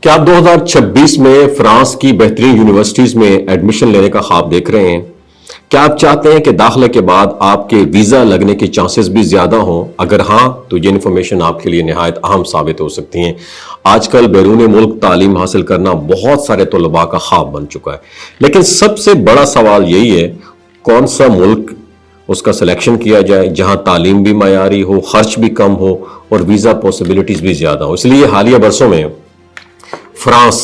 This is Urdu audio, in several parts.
کیا آپ 2026 میں فرانس کی بہترین یونیورسٹیز میں ایڈمیشن لینے کا خواب دیکھ رہے ہیں؟ کیا آپ چاہتے ہیں کہ داخلے کے بعد آپ کے ویزا لگنے کے چانسز بھی زیادہ ہوں؟ اگر ہاں تو یہ انفارمیشن آپ کے لیے نہایت اہم ثابت ہو سکتی ہیں۔ آج کل بیرون ملک تعلیم حاصل کرنا بہت سارے طلباء کا خواب بن چکا ہے، لیکن سب سے بڑا سوال یہی ہے کون سا ملک اس کا سلیکشن کیا جائے جہاں تعلیم بھی معیاری ہو، خرچ بھی کم ہو اور ویزا پاسبلٹیز بھی زیادہ ہو۔ اس لیے حالیہ برسوں میں فرانس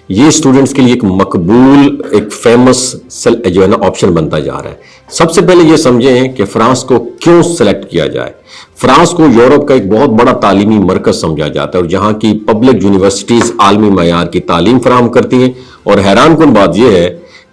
یہ اسٹوڈنٹس کے لیے ایک مقبول، ایک فیمس جو ہے نا آپشن بنتا جا رہا ہے۔ سب سے پہلے یہ سمجھیں کہ فرانس کو کیوں سلیکٹ کیا جائے۔ فرانس کو یورپ کا ایک بہت بڑا تعلیمی مرکز سمجھا جاتا ہے اور جہاں کی پبلک یونیورسٹیز عالمی معیار کی تعلیم فراہم کرتی ہیں، اور حیران کن بات یہ ہے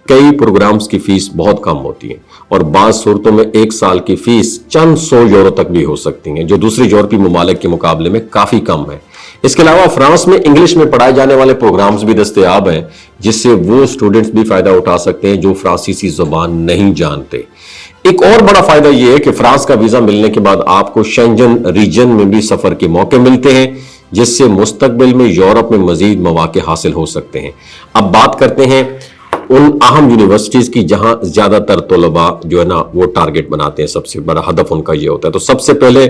کئی پروگرامز کی فیس بہت کم ہوتی ہے اور بعض صورتوں میں ایک سال کی فیس چند سو یورو تک بھی ہو سکتی ہیں، جو دوسرے یورپی ممالک کے مقابلے میں کافی کم ہے۔ اس کے علاوہ فرانس میں انگلش میں پڑھائے جانے والے پروگرامز بھی دستیاب ہیں جس سے وہ اسٹوڈنٹس بھی فائدہ اٹھا سکتے ہیں جو فرانسیسی زبان نہیں جانتے۔ ایک اور بڑا فائدہ یہ ہے کہ فرانس کا ویزا ملنے کے بعد آپ کو شینجن ریجن میں بھی سفر کے موقع ملتے ہیں، جس سے مستقبل میں یورپ میں مزید مواقع حاصل ہو سکتے ہیں۔ اب بات کرتے ہیں ان اہم یونیورسٹیز کی جہاں زیادہ تر طلباء جو ہے نا وہ ٹارگٹ بناتے ہیں، سب سے بڑا ہدف ان کا یہ ہوتا ہے۔ تو سب سے پہلے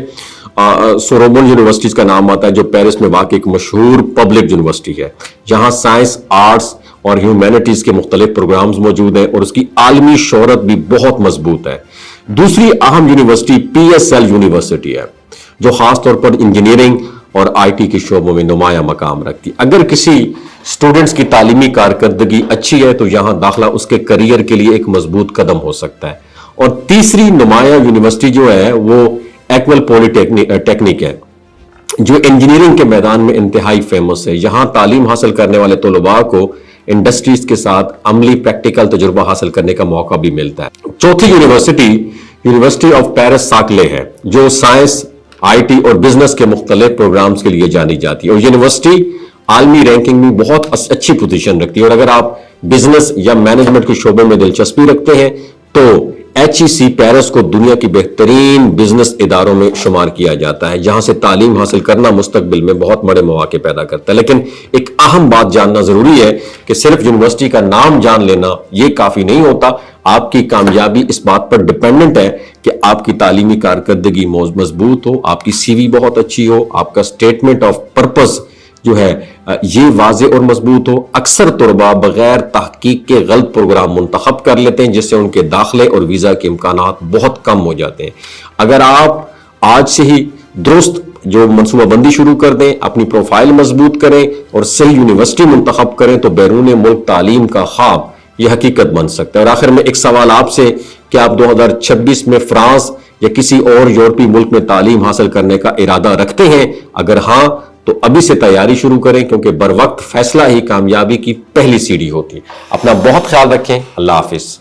سوربون یونیورسٹیز کا نام آتا ہے جو پیرس میں واقع ایک مشہور پبلک یونیورسٹی ہے، جہاں سائنس، آرٹس اور ہیومینٹیز کے مختلف پروگرامز موجود ہیں اور اس کی عالمی شہرت بھی بہت مضبوط ہے۔ دوسری اہم یونیورسٹی PSL یونیورسٹی ہے جو خاص طور پر انجینئرنگ اور IT کے شعبوں میں نمایاں مقام رکھتی ہے۔ اگر کسی اسٹوڈنٹس کی تعلیمی کارکردگی اچھی ہے تو یہاں داخلہ اس کے کریئر کے لیے ایک مضبوط قدم ہو سکتا ہے۔ اور تیسری نمایاں یونیورسٹی جو ہے وہ ایکول پولی ٹیکنک ہے جو انجینئرنگ کے میدان میں انتہائی فیمس ہے۔ یہاں تعلیم حاصل کرنے والے طلباء کو انڈسٹریز کے ساتھ عملی پریکٹیکل تجربہ حاصل کرنے کا موقع بھی ملتا ہے۔ چوتھی یونیورسٹی آف پیرس ساکلے ہے جو سائنس، IT اور بزنس کے مختلف پروگرامز کے لیے جانی جاتی ہے، اور یونیورسٹی عالمی رینکنگ میں بہت اچھی پوزیشن رکھتی ہے۔ اور اگر آپ بزنس یا مینجمنٹ کے شعبے میں دلچسپی رکھتے ہیں تو HEC پیرس کو دنیا کی بہترین بزنس اداروں میں شمار کیا جاتا ہے، جہاں سے تعلیم حاصل کرنا مستقبل میں بہت بڑے مواقع پیدا کرتا ہے۔ لیکن ایک اہم بات جاننا ضروری ہے کہ صرف یونیورسٹی کا نام جان لینا یہ کافی نہیں ہوتا۔ آپ کی کامیابی اس بات پر ڈیپینڈنٹ ہے کہ آپ کی تعلیمی کارکردگی مضبوط ہو، آپ کی CV بہت اچھی ہو، آپ کا اسٹیٹمنٹ آف پرپز جو ہے یہ واضح اور مضبوط ہو۔ اکثر طلباء بغیر تحقیق کے غلط پروگرام منتخب کر لیتے ہیں جس سے ان کے داخلے اور ویزا کے امکانات بہت کم ہو جاتے ہیں۔ اگر آپ آج سے ہی درست جو منصوبہ بندی شروع کر دیں، اپنی پروفائل مضبوط کریں اور صحیح یونیورسٹی منتخب کریں تو بیرون ملک تعلیم کا خواب یہ حقیقت بن سکتا ہے۔ اور آخر میں ایک سوال آپ سے کہ آپ 2026 میں فرانس یا کسی اور یورپی ملک میں تعلیم حاصل کرنے کا ارادہ رکھتے ہیں؟ اگر ہاں تو ابھی سے تیاری شروع کریں، کیونکہ بر وقت فیصلہ ہی کامیابی کی پہلی سیڑھی ہوتی ہے۔ اپنا بہت خیال رکھیں۔ اللہ حافظ۔